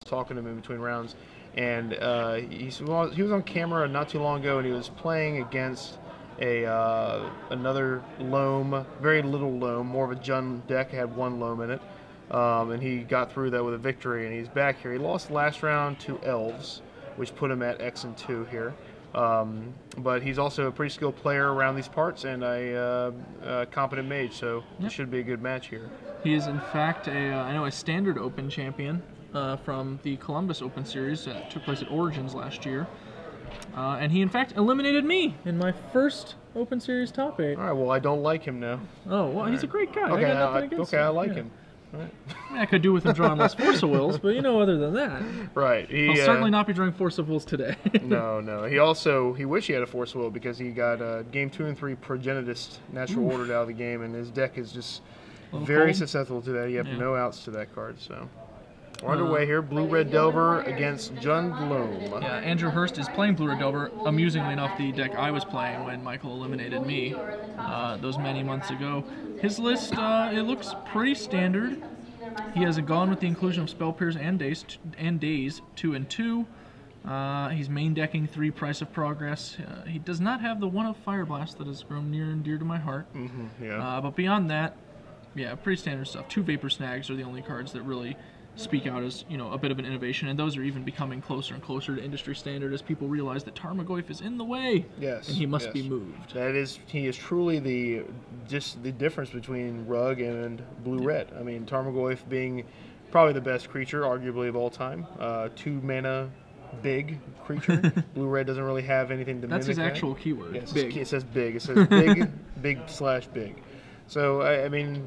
talking to him in between rounds, and he was on camera not too long ago, and he was playing against another loam, very little loam, more of a Jund deck, had one loam in it, and he got through that with a victory, and he's back here. He lost last round to Elves, which put him at X2 here. But he's also a pretty skilled player around these parts and a competent mage, so it should be a good match here. He is in fact a Standard Open champion from the Columbus Open Series that took place at Origins last year. And he in fact eliminated me in my first Open Series top 8. All right, well I don't like him now. Oh, well he's a great guy. Okay, I got nothing against him. I like him. All right. I mean, I could do with him drawing less Force of Wills, but other than that, right. I'll certainly not be drawing Force of Wills today. No. He wished he had a Force of Will because he got game 2 and 3 Progenitist natural ordered out of the game, and his deck is just very susceptible to that. You have no outs to that card, so. We're underway here. Blue-Red Delver against Jund Loam. Yeah, Andrew Hurst is playing Blue-Red Delver, amusingly enough, the deck I was playing when Michael eliminated me those many months ago. His list, it looks pretty standard. He has gone with the inclusion of Spell Pierce and Daze 2 and 2. He's main decking 3 Price of Progress. He does not have the 1 of Fire Blast that has grown near and dear to my heart. But beyond that, yeah, pretty standard stuff. 2 Vapor Snags are the only cards that really speak out as a bit of an innovation, and those are even becoming closer and closer to industry standard as people realize that Tarmogoyf is in the way. Yes, and he must be moved. He is truly the difference between Rug and Blue-Red. I mean, Tarmogoyf being probably the best creature, arguably of all time. 2 mana, big creature. Blue-Red doesn't really have anything to mimic. That's his actual keyword. Yes, big. It says big. It says big, big/big. So, I mean,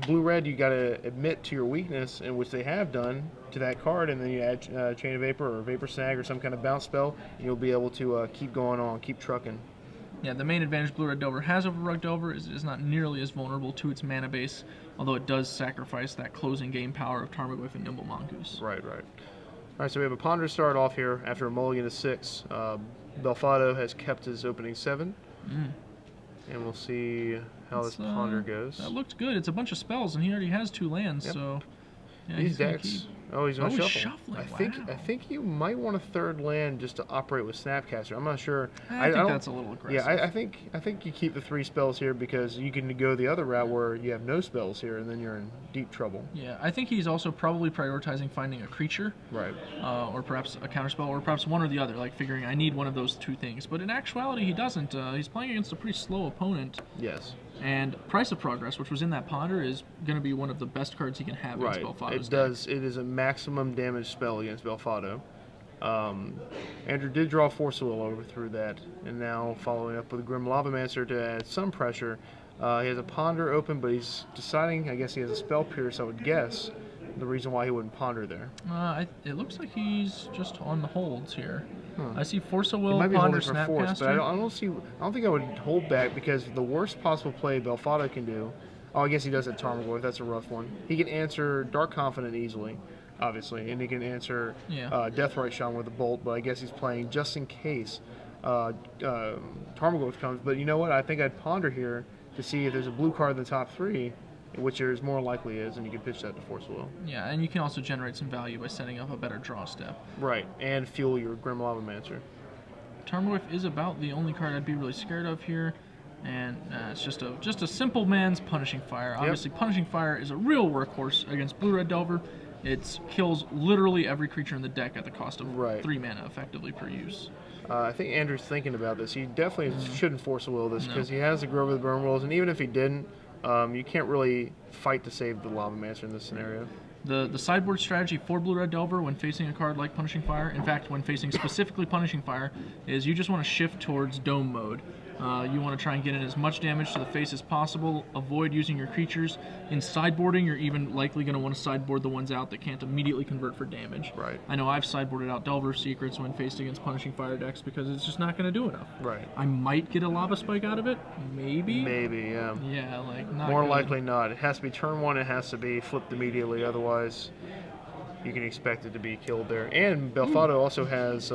Blue-Red, you got to admit to your weakness, in which they have done, to that card, and then you add Chain of Vapor or Vapor Snag or some kind of bounce spell, and you'll be able to keep going on, keep trucking. Yeah, the main advantage Blue-Red Delver has over Rug Delver is it is not nearly as vulnerable to its mana base, although it does sacrifice that closing game power of Tarmogoyf and Nimble Mongoose. Right. All right, so we have a Ponder start off here after a mulligan to 6. Belfatto has kept his opening 7. And we'll see how this Ponder goes. That looked good. It's a bunch of spells, and he already has 2 lands, so... Yeah, these decks... Oh, he's going to shuffle. Shuffling. I think you might want a 3rd land just to operate with Snapcaster. I'm not sure. I think that's a little aggressive. Yeah, I think you keep the 3 spells here because you can go the other route where you have no spells here, and then you're in deep trouble. Yeah, I think he's also probably prioritizing finding a creature. Right. Or perhaps a counterspell, or perhaps one or the other, like figuring I need one of those 2 things. But in actuality, he doesn't. He's playing against a pretty slow opponent. Yes. And Price of Progress, which was in that Ponder, is going to be one of the best cards he can have against Belfatto's deck. It is a maximum damage spell against Belfatto. Andrew did draw Force of Will over through that, and now following up with a Grim Lavamancer to add some pressure. He has a Ponder open, but he's deciding, I guess he has a Spell Pierce, I would guess, the reason why he wouldn't Ponder there. It looks like he's just on the holds here. I see Force of Will, Ponder, Snapcaster. Force, but I don't think I would hold back because the worst possible play Belfatto can do. Oh, I guess he does have Tarmogoyf. That's a rough one. He can answer Dark Confidant easily, obviously, and he can answer Deathrite Shaman with a Bolt. But I guess he's playing just in case Tarmogoyf comes. But you know what? I think I'd Ponder here to see if there's a blue card in the top 3. Which there's more likely is, and you can pitch that to Force of Will. Yeah, and you can also generate some value by setting up a better draw step. Right, and fuel your Grim Lavamancer. Tarmogoyf is about the only card I'd be really scared of here, and it's just a simple man's Punishing Fire. Obviously, Punishing Fire is a real workhorse against Blue-Red Delver. It kills literally every creature in the deck at the cost of 3 mana effectively per use. I think Andrew's thinking about this. He definitely shouldn't Force of Will this because he has the Grove of the Burn Willows, and even if he didn't, you can't really fight to save the Lavamancer in this scenario. The sideboard strategy for Blue-Red Delver when facing a card like Punishing Fire, in fact, when facing specifically Punishing Fire, is you just want to shift towards Dome mode. You want to try and get in as much damage to the face as possible, avoid using your creatures. In sideboarding, you're even likely going to want to sideboard the ones out that can't immediately convert for damage. Right. I know I've sideboarded out Delver's Secrets when faced against Punishing Fire decks because it's just not going to do enough. Right. I might get a Lava Spike out of it, maybe. Maybe, yeah. Yeah, like not More good. likely not. It has to be turn 1, it has to be flipped immediately, otherwise you can expect it to be killed there. And Belfatto also has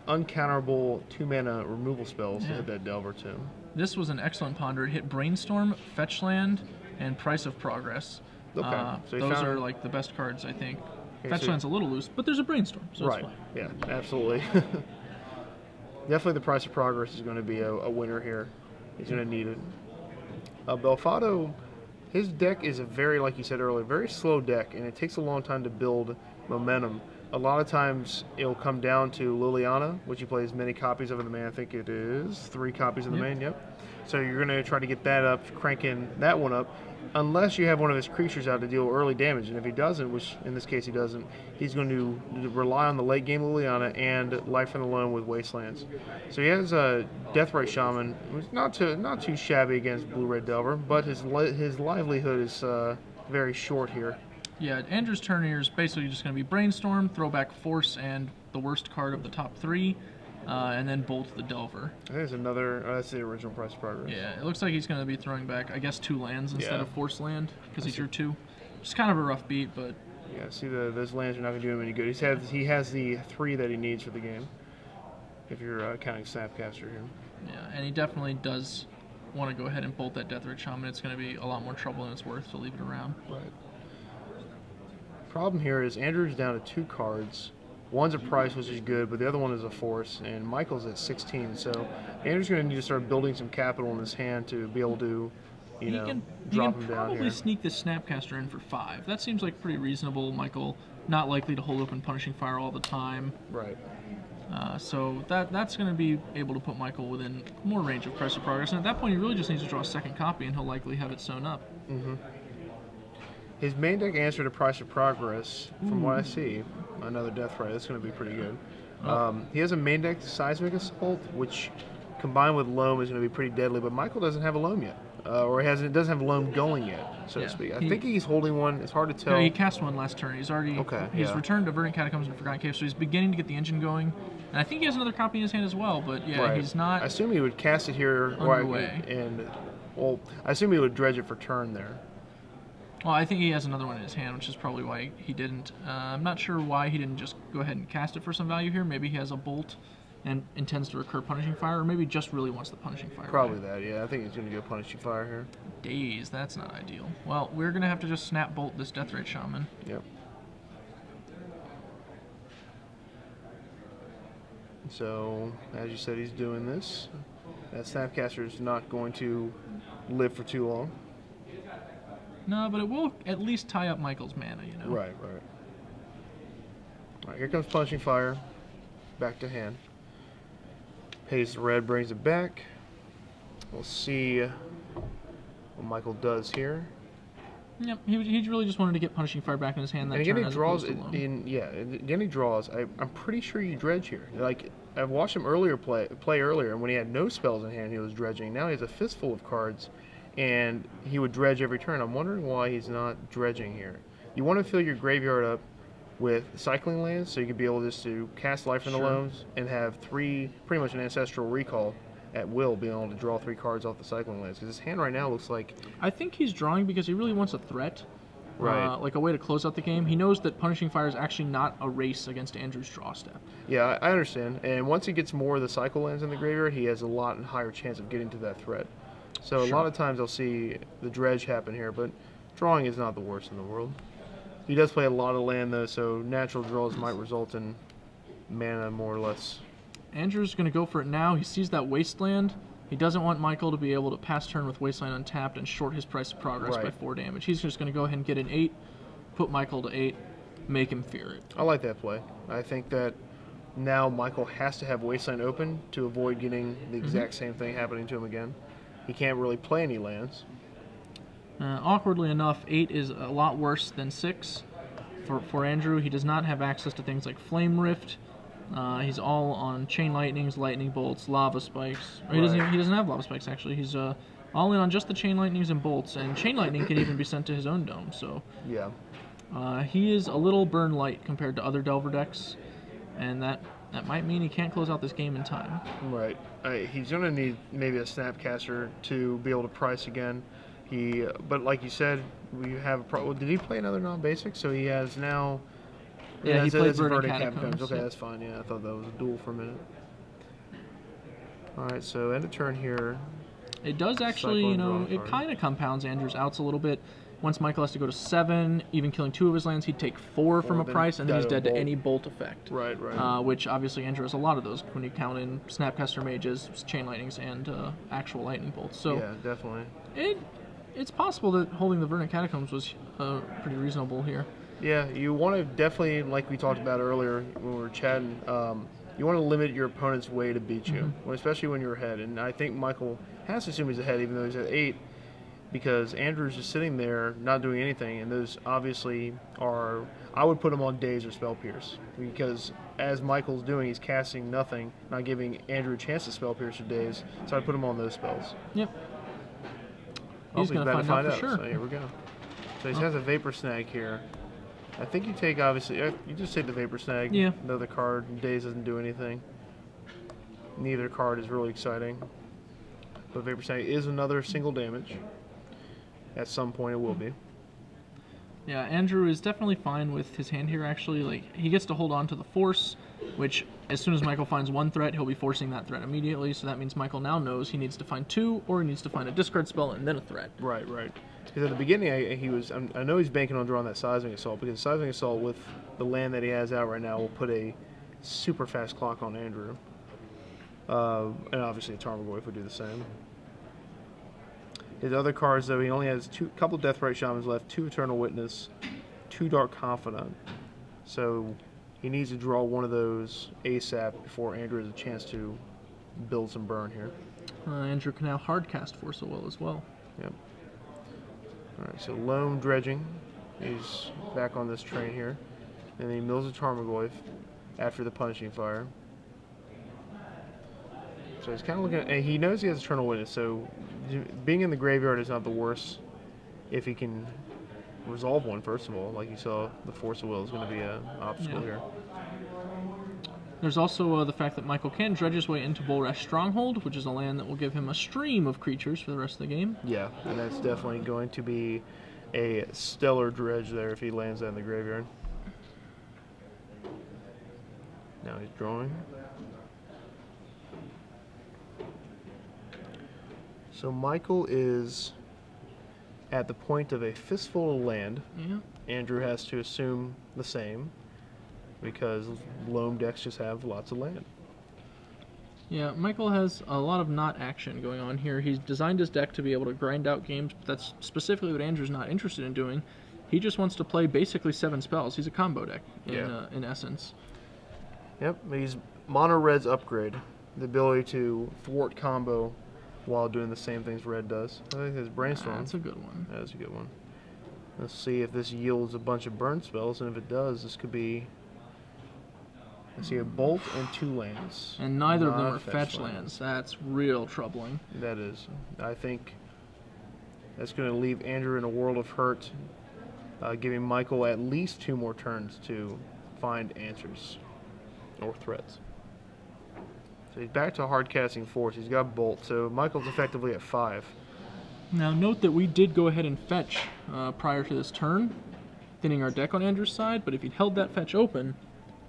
uncounterable 2-mana removal spells to hit that Delver too. This was an excellent Ponder. It hit Brainstorm, Fetch Land, and Price of Progress. Okay. So those are like the best cards, I think, Fetch land's a little loose, but there's a brainstorm, so right. it's fine. Yeah, absolutely. Definitely the price of progress is going to be a winner here. He's going to need it. Belfatto, his deck is a very, like you said earlier, very slow deck, and it takes a long time to build momentum. A lot of times it'll come down to Liliana, which he plays many copies of in the main. I think it is 3 copies in the main, yep. So you're going to try to get that up, cranking that one up, unless you have one of his creatures out to deal early damage. And if he doesn't, which in this case he doesn't, he's going to rely on the late game Liliana and Life from the Loam with Wastelands. So he has a Deathrite Shaman, which is not too shabby against Blue-Red Delver, but his livelihood is very short here. Yeah, Andrew's turn here is basically just going to be Brainstorm, throw back Force, and the worst card of the top 3, and then Bolt the Delver. There's another, that's the original price of progress. Yeah, it looks like he's going to be throwing back, I guess, 2 lands instead of Force land, because he drew 2. Just kind of a rough beat, but... Yeah, see, those lands are not going to do him any good. He has the 3 that he needs for the game, if you're counting Snapcaster here. Yeah, and he definitely does want to go ahead and Bolt that Deathrite Shaman. It's going to be a lot more trouble than it's worth to leave it around. Right. Problem here is Andrew's down to 2 cards. One's a price, which is good, but the other one is a force, and Michael's at 16. So Andrew's going to need to start building some capital in his hand to be able to, you know, drop him down here. He can probably sneak this Snapcaster in for 5. That seems like pretty reasonable. Michael not likely to hold open Punishing Fire all the time. Right. So that's going to be able to put Michael within more range of Price of Progress. And at that point, he really just needs to draw a second copy, and he'll likely have it sewn up. Mm-hmm. His main deck answer to Price of Progress, from what I see, another Deathrite. That's going to be pretty good. He has a main deck Seismic Assault, which combined with Loam is going to be pretty deadly. But Michael doesn't have a Loam yet, or doesn't have Loam going yet, so to speak. I think he's holding one. It's hard to tell. Yeah, he cast one last turn. He's already he's returned to Verdant Catacombs and Forgotten Cave, so he's beginning to get the engine going. And I think he has another copy in his hand as well. But yeah, he's not. I assume he would cast it here, well, I assume he would dredge it for turn there. Well, I think he has another one in his hand, which is probably why he didn't. I'm not sure why he didn't just go ahead and cast it for some value here. Maybe he has a Bolt and intends to recur Punishing Fire, or maybe just really wants the Punishing Fire. Probably that, yeah. I think he's going to go Punishing Fire here. Daze, that's not ideal. Well, we're going to have to just Snap Bolt this Deathrite Shaman. Yep. So, as you said, he's doing this. That Snapcaster is not going to live for too long. No, but it will at least tie up Michael's mana, you know. Right. All right, here comes Punishing Fire. Back to hand. Pays the red, brings it back. We'll see what Michael does here. Yep, he really just wanted to get Punishing Fire back in his hand that and turn. Again, he draws. Again, he draws. I'm pretty sure you dredge here. Like, I've watched him play earlier, and when he had no spells in hand, he was dredging. Now he has a fistful of cards, and he would dredge every turn. I'm wondering why he's not dredging here. You want to fill your graveyard up with cycling lands, so you could be able just to cast Life from the Loams and have pretty much an Ancestral Recall at will, being able to draw 3 cards off the cycling lands. Because his hand right now looks like... I think he's drawing because he really wants a threat. Right. Like a way to close out the game. He knows that Punishing Fire is actually not a race against Andrew's draw step. Yeah, I understand. And once he gets more of the cycle lands in the graveyard, he has a lot higher chance of getting to that threat. So a lot of times I'll see the dredge happen here, but drawing is not the worst in the world. He does play a lot of land, though, so natural draws might result in mana, more or less. Andrew's going to go for it now. He sees that Wasteland. He doesn't want Michael to be able to pass turn with Wasteland untapped and short his Price of Progress by 4 damage. He's just going to go ahead and get an 8, put Michael to 8, make him fear it. I like that play. I think that now Michael has to have Wasteland open to avoid getting the exact same thing happening to him again. He can't really play any lands. Awkwardly enough, 8 is a lot worse than 6 for Andrew. He does not have access to things like Flame Rift. He's all on Chain Lightnings, Lightning Bolts, Lava Spikes. Or he doesn't have Lava Spikes, actually. He's all in on just the Chain Lightnings and Bolts, and Chain Lightning can even be sent to his own dome. So yeah, he is a little burn light compared to other Delver decks, and that might mean he can't close out this game in time. Right. He's going to need maybe a Snapcaster to be able to price again. But like you said, we have did he play another non-basic? So he has now... Yeah, he played Verdant Catacombs. Okay, that's fine. Yeah, I thought that was a duel for a minute. All right, so end of turn here. It does actually, it kind of compounds Andrew's outs a little bit. Once Michael has to go to 7, even killing 2 of his lands, he'd take 4 from a then price, and then he's die to a dead to bolt. any bolt effect. Right, right. Which obviously Andrew has a lot of those when you count in Snapcaster Mages, Chain Lightnings, and actual Lightning Bolts. So Yeah, definitely. it's possible that holding the Verdant Catacombs was pretty reasonable here. Yeah, you want to definitely, like we talked about earlier when we were chatting, you want to limit your opponent's way to beat you, especially when you're ahead. And I think Michael has to assume he's ahead, even though he's at 8, because Andrew's just sitting there not doing anything. And those obviously are, I would put him on Daze or Spell Pierce, because as Michael's doing, he's casting nothing, not giving Andrew a chance to Spell Pierce or Daze. So I put him on those spells. Yep. Oh, He's going to find out for sure. So here we go. So he has a Vapor Snag here. I think you take, obviously, you just take the Vapor Snag. Yeah. Another card. Daze doesn't do anything. Neither card is really exciting. But Vapor Snag is another single damage. At some point it will be. Yeah, Andrew is definitely fine with his hand here, actually. Like, he gets to hold on to the Force, which as soon as Michael finds 1 threat, he'll be forcing that threat immediately. So that means Michael now knows he needs to find 2, or he needs to find a discard spell and then a threat. Right, right. Because at the beginning, I know he's banking on drawing that Seismic Assault, because Seismic Assault with the land that he has out right now will put a super fast clock on Andrew. And obviously a Tarmogoyf would do the same. His other cards, though, he only has a couple Deathrite Shamans left, 2 Eternal Witness, 2 Dark Confidant. So he needs to draw one of those ASAP before Andrew has a chance to build some burn here. Andrew can now hardcast Force of Will as well. Yep. Alright, so Loam Dredging. He's back on this train here. And then he mills a Tarmogoyf after the Punishing Fire. So he's kind of looking at, and he knows he has Eternal Witness, so being in the graveyard is not the worst if he can resolve one, first of all. Like you saw, the Force of Will is going to be an obstacle here. There's also the fact that Michael can dredge his way into Bulrash Stronghold, which is a land that will give him a stream of creatures for the rest of the game. Yeah, and that's definitely going to be a stellar dredge there if he lands that in the graveyard. Now he's drawing. So Michael is at the point of a fistful of land. Yeah. Andrew has to assume the same, because Loam decks just have lots of land. Yeah, Michael has a lot of not action going on here. He's designed his deck to be able to grind out games, but that's specifically what Andrew's not interested in doing. He just wants to play basically 7 spells. He's a combo deck, in essence. Yep, he's Mono Red's upgrade, the ability to thwart combo while doing the same things Red does. I think his Brainstorm. That's a good one. That is a good one. Let's see if this yields a bunch of burn spells, and if it does, this could be... Let's see, a Bolt and 2 lands. And neither of them Not are fetch lands. That's real troubling. That is. I think that's going to leave Andrew in a world of hurt, giving Michael at least 2 more turns to find answers or threats. So he's back to hard casting Force. He's got Bolt, so Michael's effectively at 5. Now note that we did go ahead and fetch prior to this turn, thinning our deck on Andrew's side, but if he'd held that fetch open,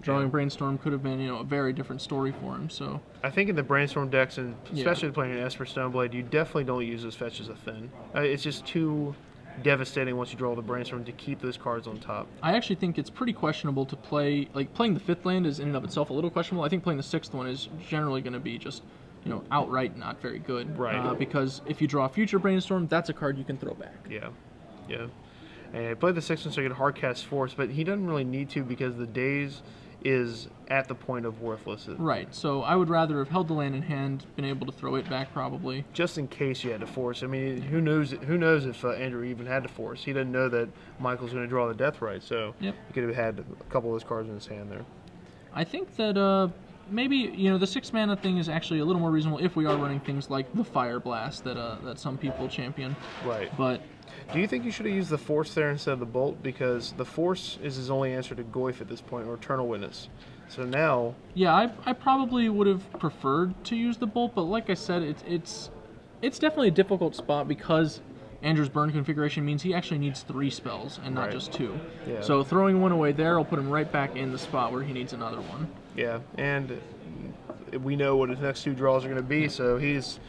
drawing Brainstorm could have been, a very different story for him. So I think in the Brainstorm decks, and especially playing an Esper Stoneblade, you definitely don't use those fetches a thin. It's just too devastating once you draw the Brainstorm to keep those cards on top. I actually think it's pretty questionable to play, like playing the 5th land is in and of itself a little questionable. I think playing the 6th one is generally going to be just, outright not very good. Right. Because if you draw a future Brainstorm, that's a card you can throw back. Yeah, yeah. And I played the 6th one so he could hard cast Force, but he doesn't really need to because the Daze is at the point of worthless. Right, so I would rather have held the land in hand, been able to throw it back probably. Just in case you had to Force. I mean, who knows if Andrew even had to Force. He didn't know that Michael's going to draw the Deathrite, so he could have had a couple of those cards in his hand there. I think that maybe, the 6 mana thing is actually a little more reasonable if we are running things like the Fire Blast that some people champion. Right. But do you think you should have used the Force there instead of the Bolt? Because the Force is his only answer to Goyf at this point, or Eternal Witness. So now... Yeah, I probably would have preferred to use the Bolt, but like I said, it's definitely a difficult spot because Andrew's burn configuration means he actually needs 3 spells and not just 2. Yeah. So throwing one away there will put him right back in the spot where he needs another one. Yeah, and we know what his next 2 draws are going to be, so he's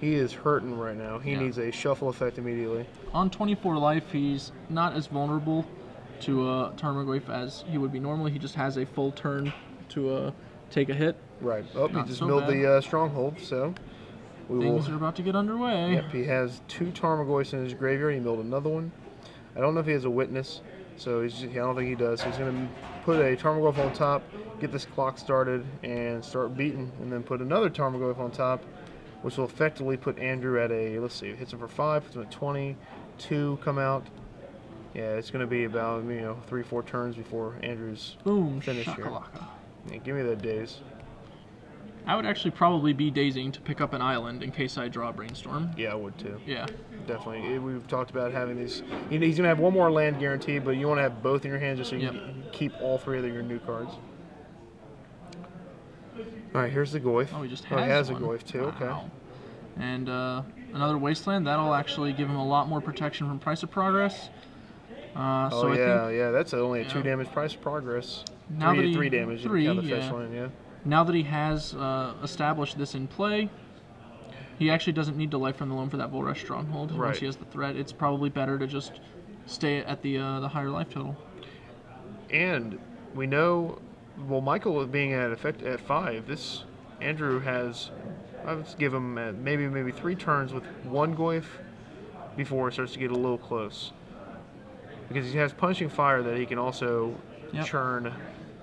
He is hurting right now. He needs a shuffle effect immediately. On 24 life, he's not as vulnerable to Tarmogoyf as he would be normally. He just has a full turn to take a hit. Right. Oh, he just so milled bad. the stronghold, so Things are about to get underway. Yep, he has 2 Tarmogoyfs in his graveyard. He milled another one. I don't know if he has a witness, so I don't think he does. So he's going to put a Tarmogoyf on top, get this clock started, and start beating, and then put another Tarmogoyf on top, which will effectively put Andrew at a, let's see, hits him for 5, puts him at 20, 2 come out. Yeah, it's going to be about, 3-4 turns before Andrew's finished here. Yeah, give me that daze. I would actually probably be dazing to pick up an island in case I draw Brainstorm. Yeah, I would too. Yeah. Definitely. We've talked about having these. He's going to have one more land guaranteed, but you want to have both in your hand just so you can keep all 3 of your new cards. All right, here's the Goyf. Oh, he just has one. a Goyf too. Wow. Okay. And another Wasteland. That'll actually give him a lot more protection from Price of Progress. I think, that's only a 2 damage Price of Progress. Now 3 damage. 3, count the fetch line, yeah. Now that he has established this in play, he actually doesn't need to life from the loam for that Bull Rush Stronghold. Right. Once he has the threat, it's probably better to just stay at the higher life total. And we know, well, Michael being at effect at 5, this Andrew has, I would give him maybe 3 turns with 1 Goyf before it starts to get a little close. Because he has Punishing Fire that he can also churn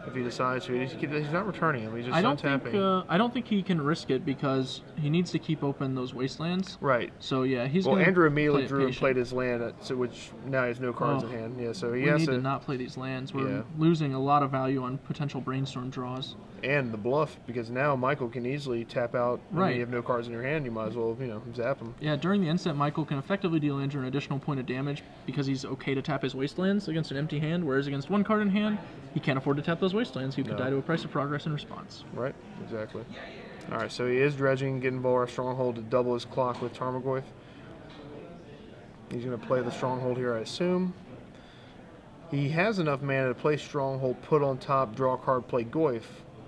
if he decides to. He's not returning him. He's just untapping. I don't think he can risk it because he needs to keep open those wastelands. Right. So yeah, he's. Well, gonna Andrew immediately play drew and played his land, which now he has no cards in hand. Yeah, so he has to not play these lands. We're losing a lot of value on potential Brainstorm draws. And the bluff, because now Michael can easily tap out. Right. When you have no cards in your hand, you might as well, zap him. Yeah, during the end step, Michael can effectively deal Andrew an additional point of damage because he's okay to tap his wastelands against an empty hand, whereas against 1 card in hand, he can't afford to tap those wastelands. He could die to a Price of Progress in response. Right, exactly. All right, so he is dredging, getting Volra's Stronghold to double his clock with Tarmogoyf. He's going to play the Stronghold here, I assume. He has enough mana to play Stronghold, put on top, draw a card, play Goyf.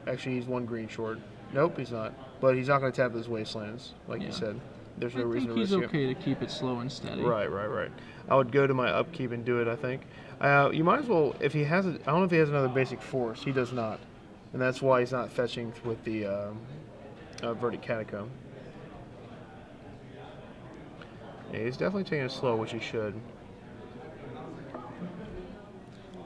Actually, he's 1 green short. Nope, he's not. But he's not going to tap those wastelands, like you said. There's no reason to risk it. He's okay to keep it slow and steady. Right. I would go to my upkeep and do it, I think. You might as well, if he has, I don't know if he has another basic force. He does not. And that's why he's not fetching with the Verdict Catacomb. Yeah, he's definitely taking it slow, which he should.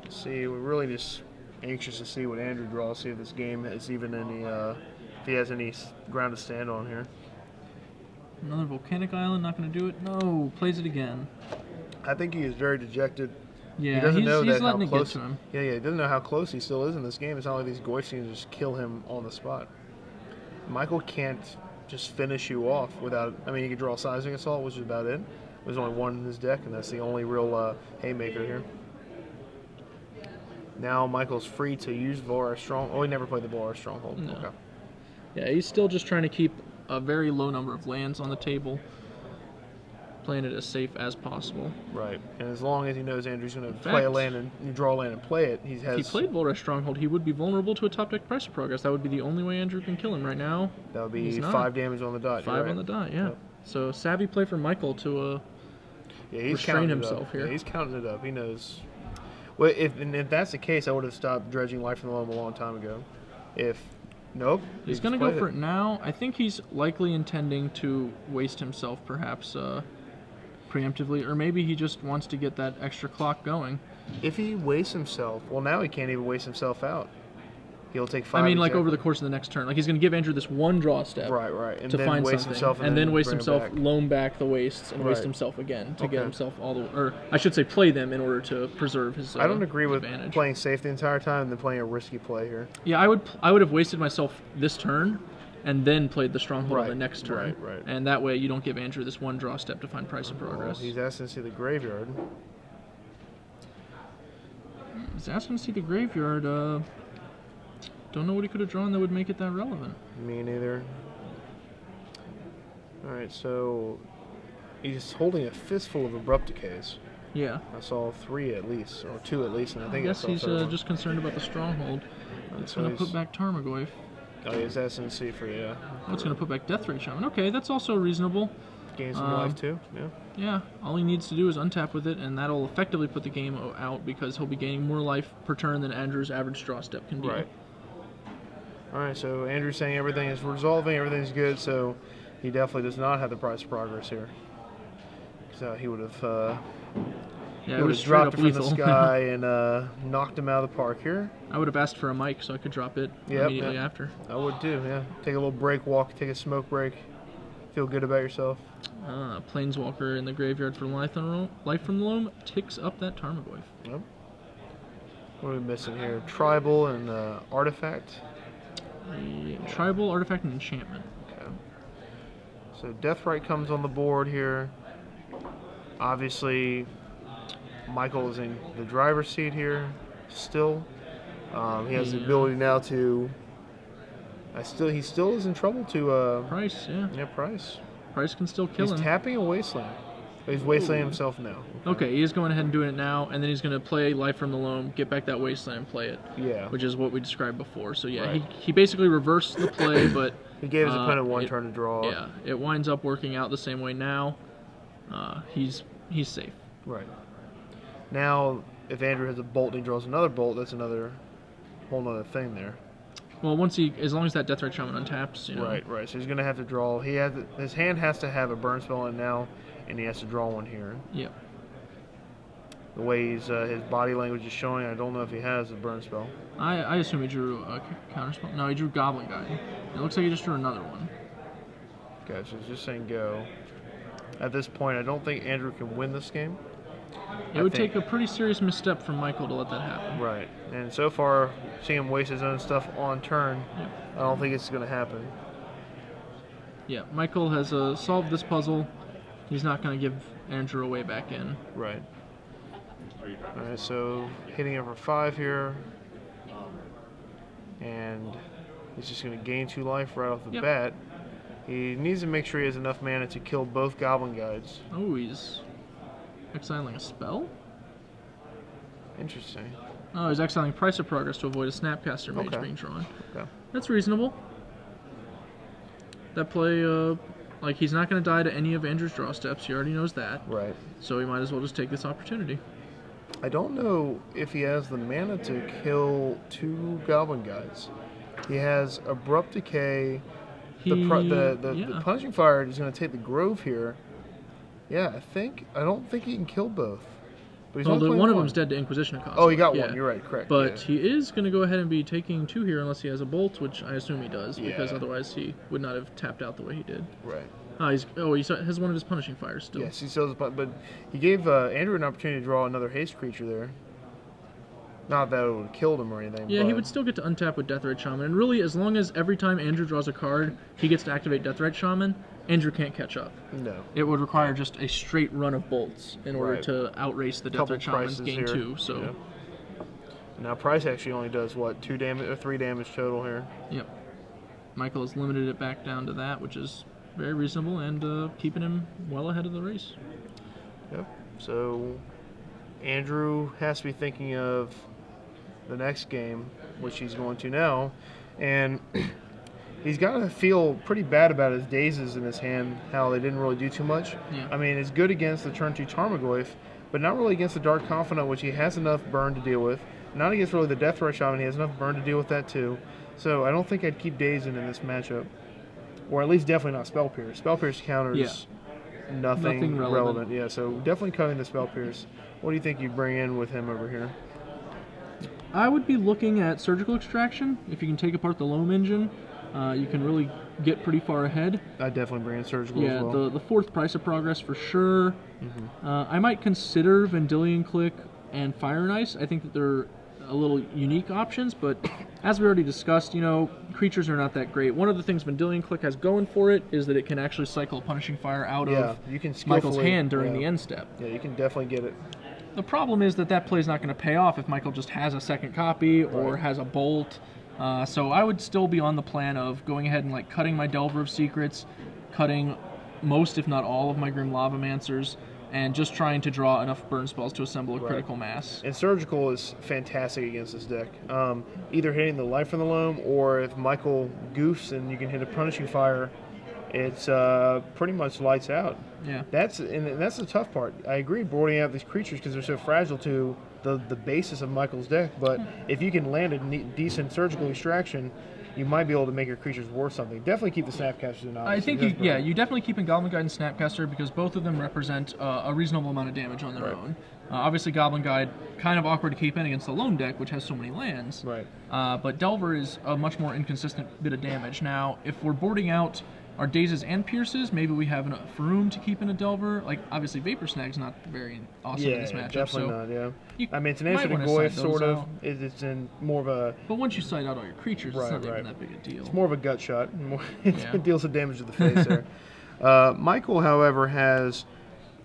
See, we're really just anxious to see what Andrew draws, see if this game has even any, if he has any ground to stand on here. Another Volcanic Island, not going to do it. No, plays it again. I think he is very dejected. Yeah, he doesn't know he's that letting how it close. Get to him. Yeah, he doesn't know how close he still is in this game. It's not like these Goyfs can just kill him on the spot. Michael can't just finish you off without. I mean, he could draw Sizing Assault, which is about it. There's only 1 in his deck, and that's the only real haymaker here. Now Michael's free to use Volra's Stronghold. Oh, he never played the Volra's Stronghold. No. Okay. Yeah, he's still just trying to keep a very low number of lands on the table, playing it as safe as possible. Right, and as long as he knows Andrew's going to play a land and draw a land and play it, he has. If he played Volra's Stronghold, he would be vulnerable to a top deck Price of Progress. That would be the only way Andrew can kill him right now. That would be 5 damage on the dot. 5 on the dot, yeah. Yep. So savvy play for Michael to he's restrain himself here. Yeah, he's counting it up. He knows. Well, if that's the case, I would have stopped dredging Life from the Loam a long time ago. Nope. He's going to go for it now. I think he's likely intending to waste himself, perhaps preemptively, or maybe he just wants to get that extra clock going. If he wastes himself, well, now he can't even waste himself out. He'll take 5. I mean, like over the course of the next turn. Like he's going to give Andrew this 1 draw step. Right. And to then find waste something, himself and then waste bring himself, back. loam back the wastes, and waste himself again to get himself all the, or I should say, play them in order to preserve his. I don't agree with advantage. Playing safe the entire time and then playing a risky play here. Yeah, I would have wasted myself this turn, and then played the Stronghold on the next turn. Right. And that way you don't give Andrew this 1 draw step to find Price of Progress. He's asking to see the graveyard. He's asking to see the graveyard. Don't know what he could have drawn that would make it that relevant. Me neither. Alright, so he's holding a fistful of Abrupt Decays. Yeah. I saw 3 at least, or 2 at least, and I think I guess I saw he's a third just concerned about the Stronghold. It's going to put back Tarmogoyf. Oh, he's S&C for you. Oh, it's going to put back Death Ray Shaman. Okay, that's also reasonable. Gain some life too. Yeah. Yeah, all he needs to do is untap with it, and that'll effectively put the game out because he'll be gaining more life per turn than Andrew's average draw step can do. Right. All right, so Andrew's saying everything is resolving, everything's good, so he definitely does not have the price of progress here. So he would have Yeah, he would have dropped it from the sky and knocked him out of the park here. I would have asked for a mic so I could drop it immediately after. I would too, yeah. Take a little break, walk, take a smoke break. Feel good about yourself. Planeswalker in the graveyard for life from the loam ticks up that Tarmogoyf. Yep. What are we missing here? Tribal and Artifact. Tribal, Artifact, and Enchantment. Okay. So Deathrite comes on the board here. Obviously, Michael is in the driver's seat here still. He has the ability now to... he still is in trouble to... Price, yeah. Yeah, Price. Price can still kill him. He's tapping a Wasteland. He's Wastelanding himself now. Okay, he is going ahead and doing it now, and then he's going to play Life from the Loam, get back that Wasteland, and play it. Yeah. Which is what we described before. So yeah, right. he basically reversed the play, but... he gave his opponent one turn to draw. Yeah, it winds up working out the same way now. He's safe. Right. Now, if Andrew has a bolt and he draws another bolt, that's another whole other thing there. Well, as long as that Deathrite Shaman untaps, you know. Right. So he's going to have to draw. His hand has to have a burn spell in now, and he has to draw one here. Yep. The way his body language is showing, I don't know if he has a burn spell. I assume he drew a counter spell. No, he drew Goblin Guide. It looks like he just drew another one. Okay, so he's just saying go. At this point, I don't think Andrew can win this game. It would take a pretty serious misstep from Michael to let that happen. Right. And so far, seeing him waste his own stuff on turn, I don't think it's going to happen. Yeah, Michael has solved this puzzle. He's not going to give Andrew a way back in. Right. All right, so hitting over 5 here. And he's just going to gain 2 life right off the bat. He needs to make sure he has enough mana to kill both Goblin Guides. Oh, he's exiling a spell? Interesting. Oh, he's exiling Price of Progress to avoid a Snapcaster Mage being drawn. Okay. That's reasonable. That play, he's not going to die to any of Andrew's draw steps. He already knows that. Right. So he might as well just take this opportunity. I don't know if he has the mana to kill 2 Goblin Guides. He has Abrupt Decay. The Punishing Fire is going to take the Grove here. Yeah, I don't think he can kill both. But he's one of them's dead to Inquisition cost. Oh, he got one. You're right, correct. But he is going to go ahead and be taking 2 here unless he has a Bolt, which I assume he does, because otherwise he would not have tapped out the way he did. Right. He has one of his Punishing Fires still. Yes, he still has, but he gave Andrew an opportunity to draw another haste creature there. Not that it would have killed him or anything. Yeah, he would still get to untap with Deathrite Shaman. And really, as long as every time Andrew draws a card, he gets to activate Deathrite Shaman, Andrew can't catch up. No. It would require just a straight run of bolts in order to outrace the Deathrite Shaman's gain 2. So. Yeah. Now Price actually only does what, 2 damage or 3 damage total here. Yep. Michael has limited it back down to that, which is very reasonable and keeping him well ahead of the race. Yep. So Andrew has to be thinking of the next game, which he's going to now, and he's got to feel pretty bad about his dazes in his hand, how they didn't really do too much. Yeah. I mean, it's good against the turn 2 Tarmogoyf, but not really against the Dark Confidant, which he has enough burn to deal with. Not against really the Deathrite Shaman, he has enough burn to deal with that too. So I don't think I'd keep dazing in this matchup, or at least definitely not Spell Pierce. Spell Pierce counters nothing relevant. Yeah, so definitely cutting the Spell Pierce. What do you think you'd bring in with him over here? I would be looking at Surgical Extraction. If you can take apart the Loam engine, you can really get pretty far ahead. I'd definitely bring in Surgical as well. Yeah, the 4th Price of Progress for sure. Mm-hmm. I might consider Vendilion Click and Fire and Ice. I think that they're a little unique options, but as we already discussed, creatures are not that great. One of the things Vendilion Click has going for it is that it can actually cycle a Punishing Fire out of Michael's hand during the end step. Yeah, you can definitely get it. The problem is that play is not going to pay off if Michael just has a second copy or has a bolt. So I would still be on the plan of going ahead and cutting my Delver of Secrets, cutting most, if not all, of my Grim Lavamancers, and just trying to draw enough burn spells to assemble a critical mass. And Surgical is fantastic against this deck. Either hitting the Life from the Loam, or if Michael goofs and you can hit a Punishing Fire, it's pretty much lights out. Yeah. That's the tough part. I agree, boarding out these creatures because they're so fragile to the basis of Michael's deck. But if you can land a decent Surgical Extraction, you might be able to make your creatures worth something. Definitely keep the Snapcasters in. I think you definitely keep in Goblin Guide and Snapcaster because both of them represent a reasonable amount of damage on their own. Obviously, Goblin Guide kind of awkward to keep in against the lone deck, which has so many lands. Right. But Delver is a much more inconsistent bit of damage. Now, if we're boarding out our Dazes and Pierces, maybe we have enough room to keep in a Delver. Like, obviously, Vapor Snag's not very awesome in this matchup. Definitely so not, yeah. I mean, it's an might answer to wanna Goyf, side sort those of. out. It's in more of a... But once you side out all your creatures, it's not even that big a deal. It's more of a gut shot. It deals some damage to the face there. Michael, however, has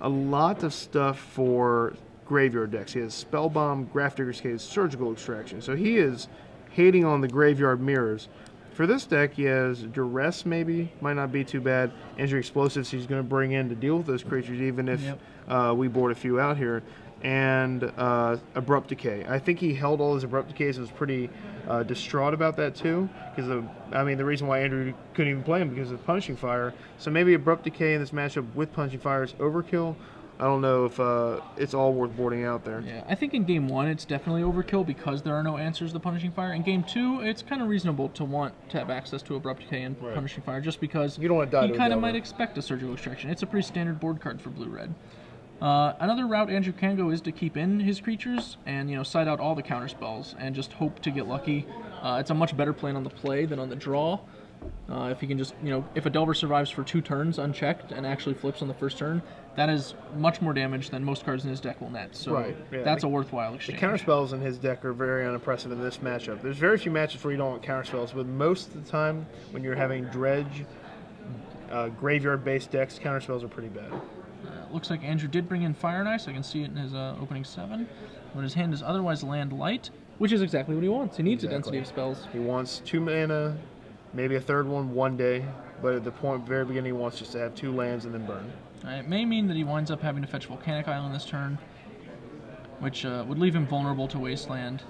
a lot of stuff for graveyard decks. He has Spellbomb, Grafdigger's Cage, Surgical Extraction. So he is hating on the graveyard mirrors. For this deck, he has Duress, maybe. Might not be too bad. Injury Explosives he's going to bring in to deal with those creatures, even if we board a few out here. And Abrupt Decay. I think he held all his Abrupt Decays and was pretty distraught about that, too. Because, I mean, the reason why Andrew couldn't even play him because of Punishing Fire. So maybe Abrupt Decay in this matchup with Punishing Fire is overkill. I don't know if it's all worth boarding out there. Yeah, I think in Game 1 it's definitely overkill because there are no answers to Punishing Fire. In Game 2, it's kind of reasonable to want to have access to Abrupt Decay and Punishing Fire just because you don't want to die you kind of might expect a Surgical Extraction. It's a pretty standard board card for blue-red. Another route Andrew can go is to keep in his creatures and, side out all the counter spells and just hope to get lucky. It's a much better plan on the play than on the draw. If he can just, if a Delver survives for 2 turns unchecked and actually flips on the first turn, that is much more damage than most cards in his deck will net. So that's a worthwhile exchange. The counterspells in his deck are very unimpressive in this matchup. There's very few matches where you don't want counterspells, but most of the time when you're having dredge, graveyard-based decks, counterspells are pretty bad. Looks like Andrew did bring in Fire and Ice. I can see it in his opening 7. But his hand is otherwise land light, which is exactly what he wants. He needs a density of spells. He wants 2 mana, maybe a third one day, but at the very beginning he wants just to have 2 lands and then burn. It may mean that he winds up having to fetch Volcanic Island this turn, which would leave him vulnerable to Wasteland,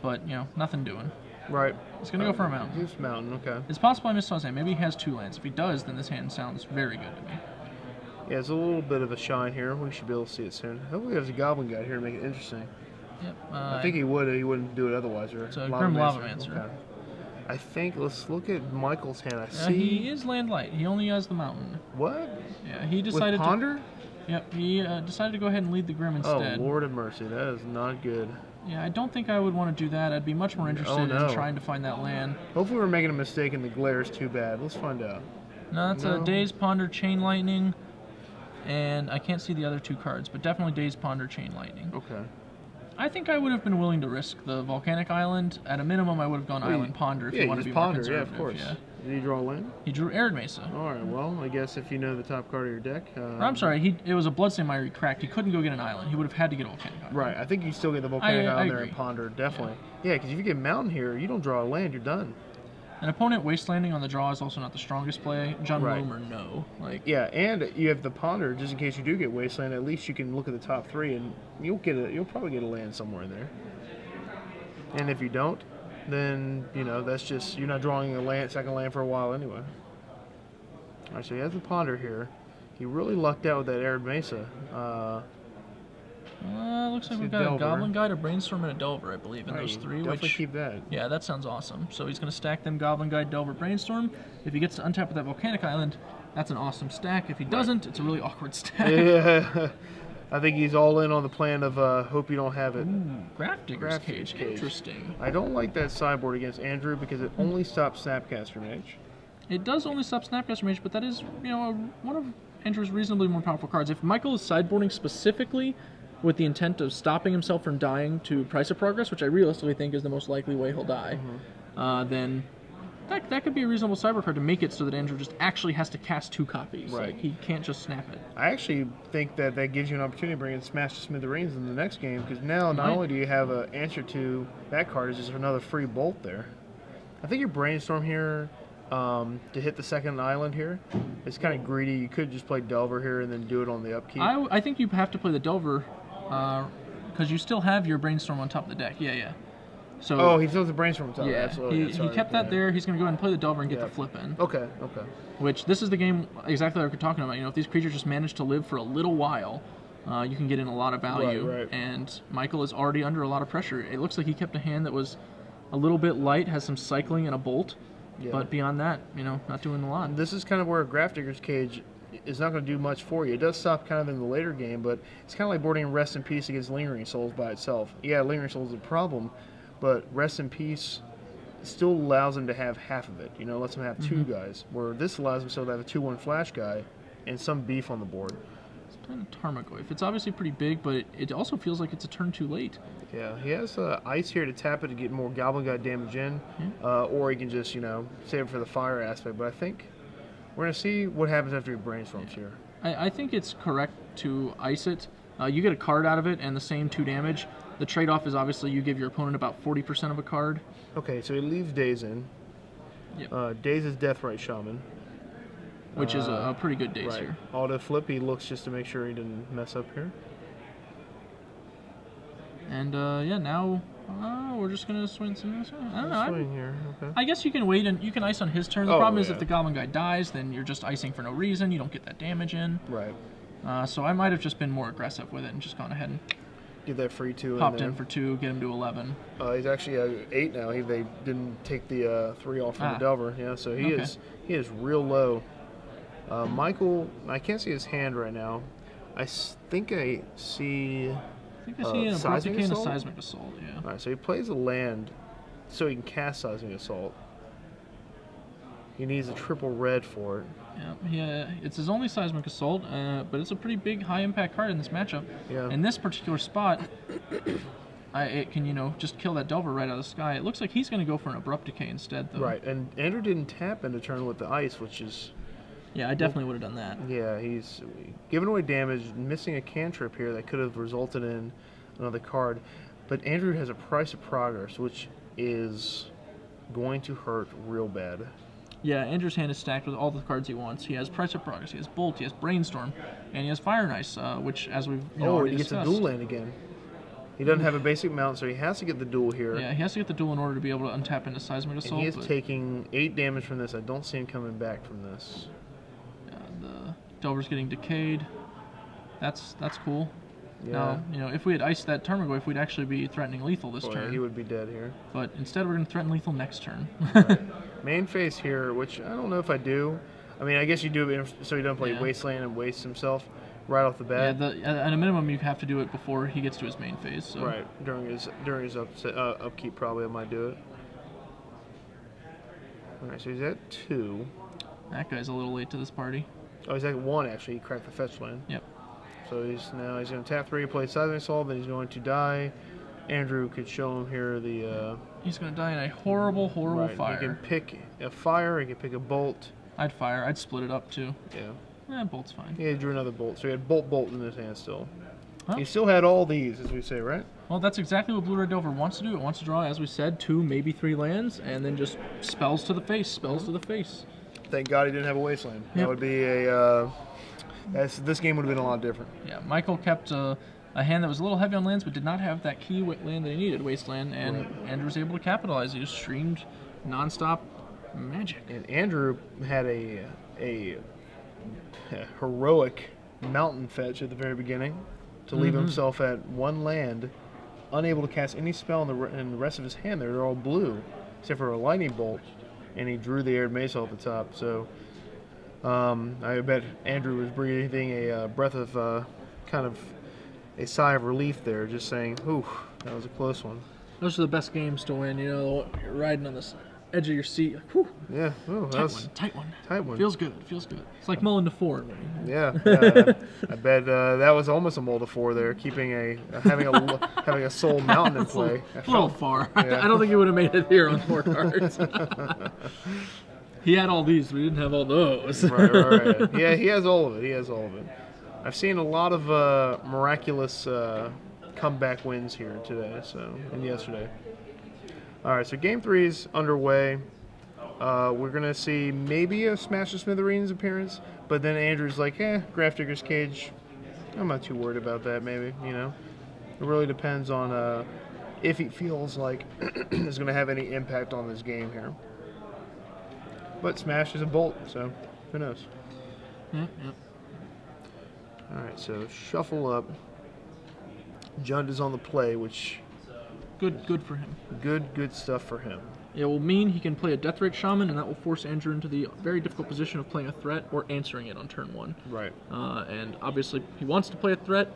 but, nothing doing. Right. He's going to go for a mountain. He's mountain, okay. It's possible I missed on his hand. Maybe he has 2 lands. If he does, then this hand sounds very good to me. Yeah, it's a little bit of a shine here. We should be able to see it soon. Hopefully there's a Goblin Guide here to make it interesting. Yep. I think he would. He wouldn't do it otherwise. Or it's a Grim Lavamancer. Okay. I think, let's look at Michael's hand. I see. He is land light. He only has the mountain. What? Yeah, he decided With Ponder? Yep, he decided to go ahead and lead the Grim instead. Oh, Lord of mercy. That is not good. Yeah, I don't think I would want to do that. I'd be much more interested in trying to find that land. Hopefully we're making a mistake and the glare is too bad. Let's find out. No, that's a Daze, Ponder, Chain Lightning, and I can't see the other 2 cards, but definitely Daze, Ponder, Chain Lightning. Okay. I think I would have been willing to risk the Volcanic Island. At a minimum, I would have gone Island Ponder if you want to be more conservative. Yeah, of course. Yeah. Did he draw a land? He drew Arid Mesa. All right, well, I guess if you know the top card of your deck... I'm sorry, it was a Bloodstained Mire he cracked. He couldn't go get an island. He would have had to get a Volcanic Island. Right, I think you still get the Volcanic Island there agree. and Ponder, definitely. Yeah, because if you get Mountain here, you don't draw a land, you're done. An opponent wastelanding on the draw is also not the strongest play. John Wilmer, no. Yeah, and you have the Ponder, just in case you do get Wasteland, at least you can look at the top 3 and you'll probably get a land somewhere in there. And if you don't, then, that's just, you're not drawing a second land for a while anyway. Alright, so he has the Ponder here. He really lucked out with that Arid Mesa. Looks like we've got a Goblin Guide, a Brainstorm, and a Delver, I believe, in those 3. Definitely keep that. Yeah, that sounds awesome. So he's going to stack them Goblin Guide, Delver, Brainstorm. If he gets to untap with that Volcanic Island, that's an awesome stack. If he doesn't, it's a really awkward stack. Yeah. I think he's all in on the plan of hope you don't have it. Ooh, Grafdigger's Cage. Interesting. I don't like that sideboard against Andrew because it only stops Snapcaster Mage. It does only stop Snapcaster Mage, but that is, one of Andrew's reasonably more powerful cards. If Michael is sideboarding specifically with the intent of stopping himself from dying to Price of Progress, which I realistically think is the most likely way he'll die, then that could be a reasonable sideboard card to make it so that Andrew just actually has to cast 2 copies. Right. He can't just snap it. I actually think that gives you an opportunity to bring in Smash to Smithereens in the next game, because now not only do you have an answer to that card, it's just another free bolt there. I think your Brainstorm here to hit the second island here. It's kind of greedy. You could just play Delver here and then do it on the upkeep. I think you have to play the Delver because you still have your Brainstorm on top of the deck. Yeah. So, oh, he still has the Brainstorm on top. Yeah, Absolutely. he kept that there. He's going to go ahead and play the Delver and get the flip in. Okay. Which, this is the game exactly like we're talking about. You know, if these creatures just manage to live for a little while, you can get in a lot of value. Right. And Michael is already under a lot of pressure. It looks like he kept a hand that was a little bit light, has some cycling and a bolt. Yeah. But beyond that, you know, not doing a lot. This is kind of where Grafdigger's Cage is not going to do much for you. It does stop kind of in the later game, but it's kind of like boarding Rest in Peace against Lingering Souls by itself. Yeah, Lingering Souls is a problem, but Rest in Peace still allows them to have half of it. You know, lets them have two guys, where this allows them still to have a 2/1 flash guy and some beef on the board. It's playing a Tarmogoyf. It's obviously pretty big, but it also feels like it's a turn too late. Yeah, he has ice here to tap it to get more Goblin Guy damage in, or he can just, you know, save it for the fire aspect. But I think we're going to see what happens after he brainstorms here. I think it's correct to ice it. You get a card out of it and the same 2 damage. The trade-off is obviously you give your opponent about 40% of a card. Okay, so he leaves Daze in. Yep. Daze is Deathrite Shaman. Which is a pretty good Daze here. Auto flip, he looks just to make sure he didn't mess up here. And yeah, now we're just gonna swing some. I don't know. Swing here. Okay. I guess you can wait and you can ice on his turn. The problem is if the Goblin Guy dies, then you're just icing for no reason. You don't get that damage in. Right. So I might have just been more aggressive with it and just gone ahead and get that free 2. Popped in for 2, get him to 11. He's actually 8 now. They didn't take the 3 off from the Delver. Yeah, so he is real low. Michael, I can't see his hand right now. I think I see. I think I see an Abrupt Decay and a Seismic Assault, yeah. Alright, so he plays a land so he can cast Seismic Assault. He needs a triple red for it. Yeah, it's his only Seismic Assault, but it's a pretty big high-impact card in this matchup. Yeah. In this particular spot, it can, you know, just kill that Delver right out of the sky. It looks like he's going to go for an Abrupt Decay instead, though. Right, and Andrew didn't tap into turn with the ice, which is... Yeah, I definitely would have done that. Yeah, he's giving away damage, missing a cantrip here that could have resulted in another card. But Andrew has a Price of Progress, which is going to hurt real bad. Yeah, Andrew's hand is stacked with all the cards he wants. He has Price of Progress, he has Bolt, he has Brainstorm, and he has Fire and Ice, which, as we've already discussed. He gets a dual land again. He doesn't have a basic mount, so he has to get the dual here. Yeah, he has to get the dual in order to be able to untap into Seismic Assault. And he is taking 8 damage from this. I don't see him coming back from this. The Delver's getting decayed. That's cool. Yeah. Now, you know, if we had iced that Tarmogoyf, we'd actually be threatening lethal this turn. Yeah, he would be dead here. But instead, we're going to threaten lethal next turn. Main phase here, which I don't know if I do. I mean, I guess you do it so he doesn't play Wasteland and waste himself right off the bat. Yeah, at a minimum, you have to do it before he gets to his main phase. So. Right, during his upkeep, probably I might do it. All right, so he's at 2. That guy's a little late to this party. Oh, he's at 1 actually. He cracked the fetch land. Yep. So he's going to tap 3, play Seismic Assault, then he's going to die. Andrew could show him here the... He's going to die in a horrible fire. He can pick a fire, he can pick a bolt. I'd fire. I'd split it up too. Yeah. Bolt's fine. Yeah, he drew another bolt. So he had bolt in his hand still. Huh? He still had all these, as we say, right? Well, that's exactly what Blue Red Delver wants to do. It wants to draw, as we said, 2, maybe 3 lands, and then just spells to the face. Thank God he didn't have a Wasteland. Yep. That would be a... this game would have been a lot different. Yeah, Michael kept a hand that was a little heavy on lands, but did not have that key land that he needed, Wasteland, and Andrew was able to capitalize. He just streamed nonstop magic. And Andrew had a heroic mountain fetch at the very beginning to leave himself at 1 land, unable to cast any spell in the rest of his hand. They're all blue, except for a lightning bolt, and he drew the Arid Mace off the top. So I bet Andrew was breathing a breath of kind of a sigh of relief there, just saying, "Ooh, that was a close one." Those are the best games to win. You know, you're riding on this edge of your seat. Like, whew. Yeah. Oh, tight one. Feels good. It's like mulling to 4. Yeah. I bet that was almost a mull to 4 there, keeping having a soul mountain in play. A little far. Yeah. I don't think he would have made it here on 4 cards. He had all these, but he didn't have all those. Right. Yeah, he has all of it. I've seen a lot of miraculous comeback wins here today, and yesterday. All right, so Game 3 is underway. We're going to see maybe a Smash the Smithereens appearance, but then Andrew's like, Grafdigger's Cage, I'm not too worried about that, maybe, you know. It really depends on if he feels like it's going to have any impact on this game here. But Smash is a bolt, so who knows? Yep. All right, so shuffle up. Jund is on the play, which... Good for him. Good stuff for him. It will mean he can play a Deathrite Shaman, and that will force Andrew into the very difficult position of playing a threat or answering it on turn 1. Right. And obviously, he wants to play a threat,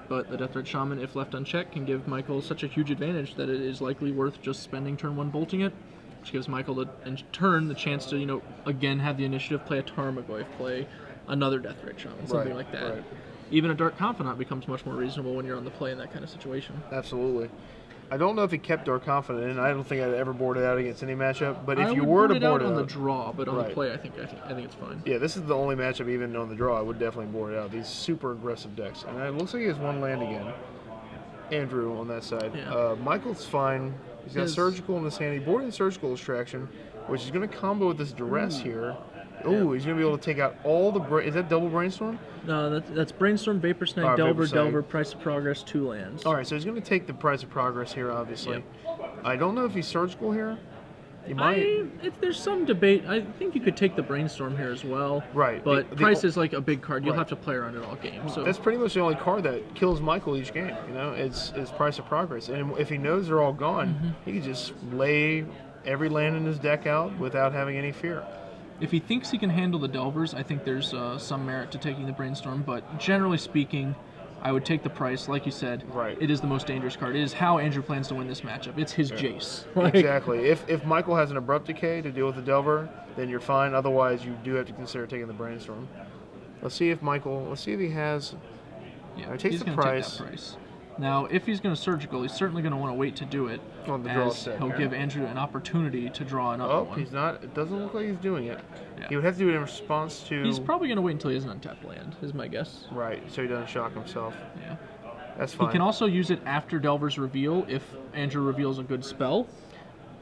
but the Deathrite Shaman, if left unchecked, can give Michael such a huge advantage that it is likely worth just spending turn 1 bolting it, which gives Michael, in turn, the chance to, you know, again have the initiative, play a Tarmogoyf, play another Deathrite Shaman, something like that. Right. Even a Dark Confidant becomes much more reasonable when you're on the play in that kind of situation. Absolutely. I don't know if he kept Dark Confidant in. I don't think I'd ever board it out against any matchup. But if I you would were to board board it it out on out, the draw, but on right. the play, I think it's fine. Yeah, this is the only matchup even on the draw I would definitely board it out. These super aggressive decks, and it looks like he has 1 land again. Andrew on that side. Yeah. Michael's fine. He's got Surgical in his hand. He boarded Surgical Extraction, which is going to combo with this Duress here. Oh, he's going to be able to take out all the... Is that double Brainstorm? No, that's Brainstorm, Vapor Snag, Right, Delver, Vapor Snag. Delver, Price of Progress, 2 lands. All right, so he's going to take the Price of Progress here, obviously. Yep. I don't know if he's Surgical here. He might. There's some debate. I think you could take the Brainstorm here as well. Right. But Price is like a big card. You'll Right. have to play around it all game. So That's pretty much the only card that kills Michael each game. You know, it's Price of Progress, and if he knows they're all gone, he can just lay every land in his deck out without having any fear. if he thinks he can handle the Delvers, I think there's some merit to taking the Brainstorm. But generally speaking, I would take the Price. Like you said, Right. It is the most dangerous card. It is how Andrew plans to win this matchup. It's his Jace. Exactly. If Michael has an Abrupt Decay to deal with the Delver, then you're fine. Otherwise, you do have to consider taking the Brainstorm. Let's see if he has... Yeah, It takes he's the going to take that Price. Now, if he's going to Surgical, he's certainly going to want to wait to do it. On the draw as set, he'll yeah. give Andrew an opportunity to draw another one. He's not. It doesn't look like he's doing it. Yeah. He would have to do it in response to... He's probably going to wait until he has an untapped land, is my guess. Right, so he doesn't shock himself. Yeah. That's fine. He can also use it after Delver's reveal if Andrew reveals a good spell,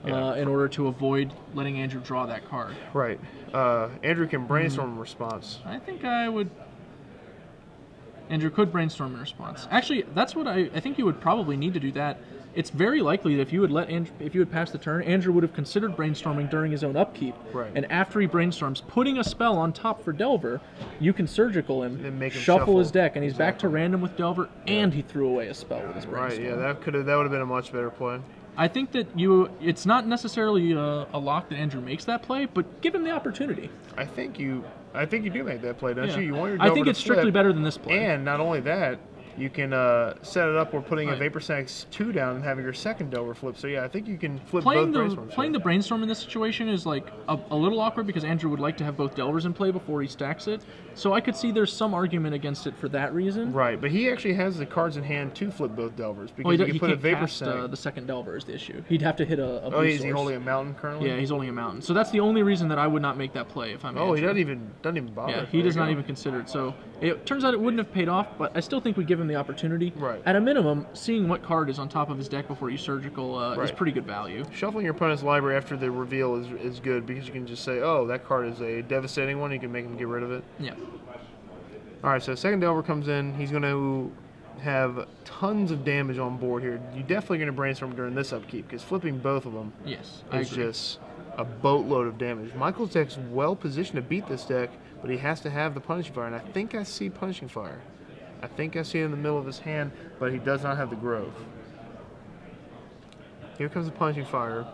in order to avoid letting Andrew draw that card. Right. Andrew can Brainstorm in response. I think I would... Andrew could Brainstorm in response. Actually, that's what I think you would probably need to do that. It's very likely that if you would pass the turn, Andrew would have considered brainstorming during his own upkeep. Right. And after he brainstorms, putting a spell on top for Delver, you can Surgical him, Then make him shuffle his shuffle. deck, and he's back to random with Delver, and he threw away a spell with his Right, brainstorm. yeah, that would have been a much better play. I think that it's not necessarily a lock that Andrew makes that play, but give him the opportunity. I think you do make that play, don't Yeah. you? You want your I Delver think to it's strictly flip, better than this play. And not only that, you can set it up or putting a Right. Vapor Snacks 2 down and having your second Delver flip. So yeah, I think you can flip Playing both the Brainstorms. Brainstorm in this situation is like a little awkward because Andrew would like to have both Delvers in play before he stacks it. So I could see there's some argument against it for that reason. Right, but he actually has the cards in hand to flip both Delvers because Well, you can he put a can't Vapor cast Snag. the second Delver is the issue. He'd have to hit a blue Is he source. holding a mountain currently? Yeah, he's holding a mountain. So that's the only reason that I would not make that play if I'm Oh, he Andrew. doesn't even bother. Yeah, he does not even consider it. So it turns out it wouldn't have paid off, but I still think we give him the opportunity. Right. At a minimum, seeing what card is on top of his deck before you Surgical is Right. pretty good value. Shuffling your opponent's library after the reveal is good because you can just say, oh, that card is a devastating one. You can make him get rid of it. Yeah. All right, so second Delver comes in. He's going to have tons of damage on board here. You're definitely going to Brainstorm during this upkeep because flipping both of them Yes, I is agree. just a boatload of damage. Michael's deck's well positioned to beat this deck, but he has to have the Punishing Fire, and I think I see Punishing Fire. I think I see it in the middle of his hand, but he does not have the Grove. Here comes the Punishing Fire.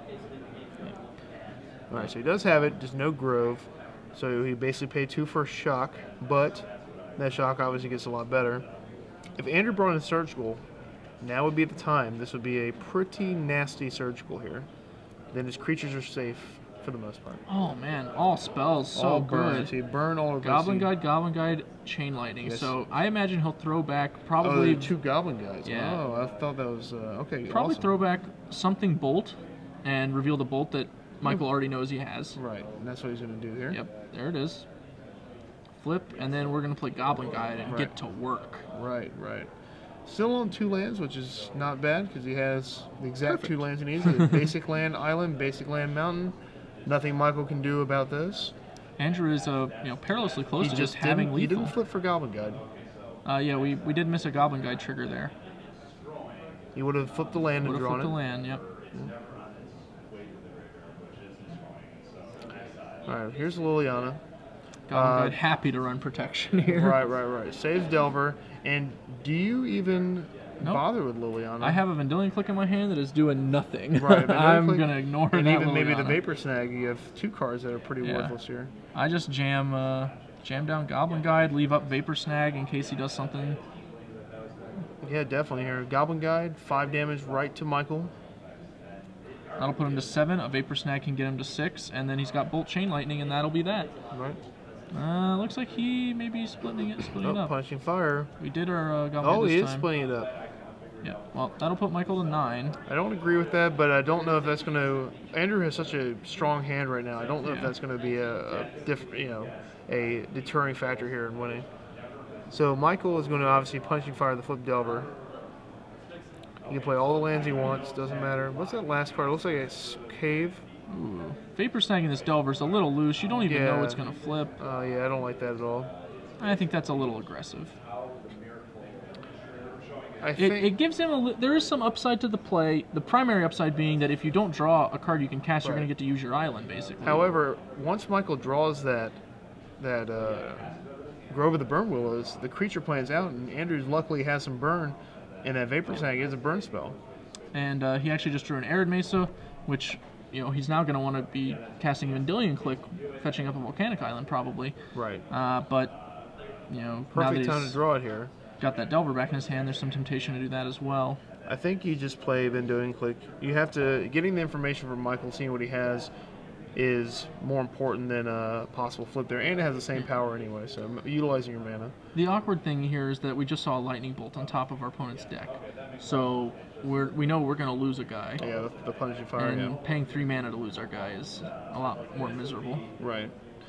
All right, so he does have it, just no Grove. So he basically paid 2 for a shock, but that shock obviously gets a lot better. If Andrew brought in Surgical, now would be the time. This would be a pretty nasty Surgical here. Then his creatures are safe for the most part. Oh man, all spells so all good. burn. So you burn all of Goblin those. Guide, Chain Lightning. Yes. So I imagine he'll throw back Oh, probably the 2 Goblin Guys. Yeah. Oh, I thought that was okay. probably awesome. throw back something Bolt and reveal the Bolt that Michael already knows he has. Right, and that's what he's going to do here. Yep, there it is. Flip, and then we're going to play Goblin Guide and get to work. Right. Still on 2 lands, which is not bad because he has the exact Perfect. 2 lands he needs. A basic land island, basic land mountain. Nothing Michael can do about this. Andrew is perilously close to just having lethal. He didn't flip for Goblin Guide. Yeah, we did miss a Goblin Guide trigger there. He would have flipped the land and drawn it. Flipped the land, yep. All right, here's Liliana. Goblin Guide happy to run protection here. Right. Saves Delver. And do you even bother with Liliana? I have a Vendilion Click in my hand that is doing nothing. Right, I'm going to ignore that. And even Liliana. maybe the Vapor Snag. You have 2 cards that are pretty worthless here. I just jam down Goblin Guide, leave up Vapor Snag in case he does something. Yeah, definitely here. Goblin Guide, 5 damage right to Michael. That'll put him to 7. A Vapor Snag can get him to 6, and then he's got Bolt Chain Lightning, and that'll be that. Right. Looks like he may be splitting it up. Punching fire. We did our Goblin Guide this time. Oh, he is splitting it up. Yeah, well, that'll put Michael to 9. I don't agree with that, but I don't know if that's going to... Andrew has such a strong hand right now. I don't know if that's going to be a deterring factor here in winning. So Michael is going to obviously punching fire the flip Delver. He can play all the lands he wants, doesn't matter. What's that last card? It looks like a cave. Ooh. Vapor Snagging this Delver's a little loose. You don't even know it's going to flip. Yeah, I don't like that at all. I think that's a little aggressive. It gives him there is some upside to the play. The primary upside being that if you don't draw a card you can cast, you're going to get to use your island, basically. However, once Michael draws that Grove of the Burn Willows, the creature plans out, and Andrews luckily has some burn, and that Vapor Snag is a burn spell. And he actually just drew an Arid Mesa, which he's now going to want to be casting Vendilion Click, fetching up a Volcanic Island probably. Right. But perfect time to draw it here. Got that Delver back in his hand. There's some temptation to do that as well. I think you just play Vendilion Click. You have to getting the information from Michael, seeing what he has, is more important than a possible flip there, and it has the same power anyway. So utilizing your mana. The awkward thing here is that we just saw a Lightning Bolt on top of our opponent's deck, so we know we're going to lose a guy. Yeah, the punishing fire. And paying 3 mana to lose our guy is a lot more miserable. Right.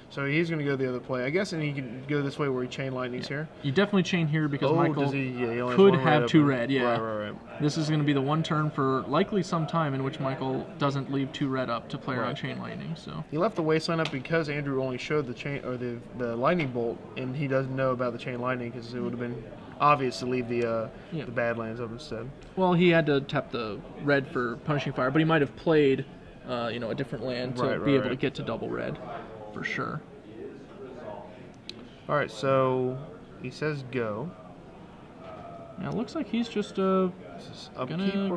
So he's going to go the other play, I guess, and he can go this way where he chain lightnings here. You definitely chain here because Michael he could have 2 red. Yeah. Right. This is going to be the one turn for likely some time in which Michael doesn't leave 2 red up to play around chain lightning. So he left the wasteland up because Andrew only showed the chain or the lightning bolt, and he doesn't know about the chain lightning because it would have been obvious to leave the Badlands up instead. Well, he had to tap the red for punishing fire, but he might have played a different land to be able to get to double red. For sure. All right, so he says go. Yeah, it looks like he's just gonna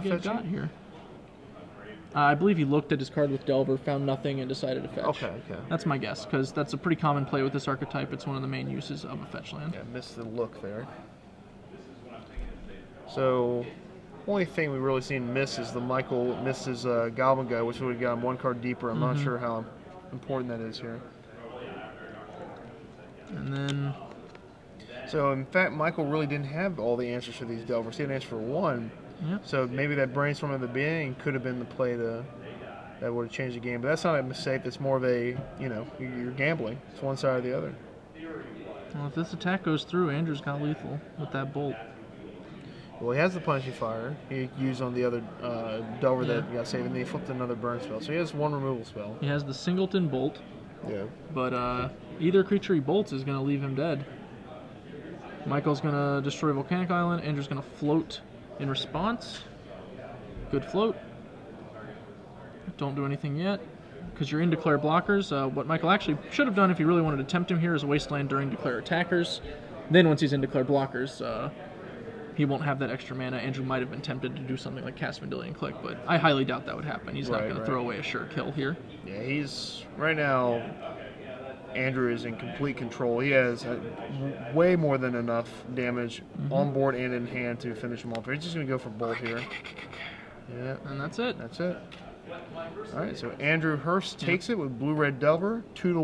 get got here. I believe he looked at his card with Delver, found nothing, and decided to fetch. Okay. That's my guess, because that's a pretty common play with this archetype. It's one of the main uses of a fetch land. Yeah, missed the look there. So, only thing we've really seen miss is the Michael misses Goblin Guy, which would have got him 1 card deeper. I'm not sure how important that is here. And then... So, in fact, Michael really didn't have all the answers for these Delvers. He had an answer for 1. Yep. So maybe that brainstorm at the beginning could have been the play that would have changed the game. But that's not a mistake. That's more of a, you're gambling. It's one side or the other. Well, if this attack goes through, Andrew's got lethal with that bolt. Well, he has the punishing fire. He used on the other Delver that got saved, and then he flipped another burn spell. So he has 1 removal spell. He has the singleton bolt. Yeah. But either creature he bolts is going to leave him dead. Michael's going to destroy Volcanic Island. Andrew's going to float in response. Good float. Don't do anything yet because you're in declare blockers. What Michael actually should have done if he really wanted to tempt him here is wasteland during declare attackers. Then once he's in declare blockers, he won't have that extra mana. Andrew might have been tempted to do something like cast Vendilion Click, but I highly doubt that would happen. He's not going to throw away a sure kill here. Yeah, he's right now. Andrew is in complete control. He has way more than enough damage on board and in hand to finish him off. He's just going to go for bolt here. Yeah, and that's it. That's it. All right, so Andrew Hurst takes it with blue-red Delver, 2-1.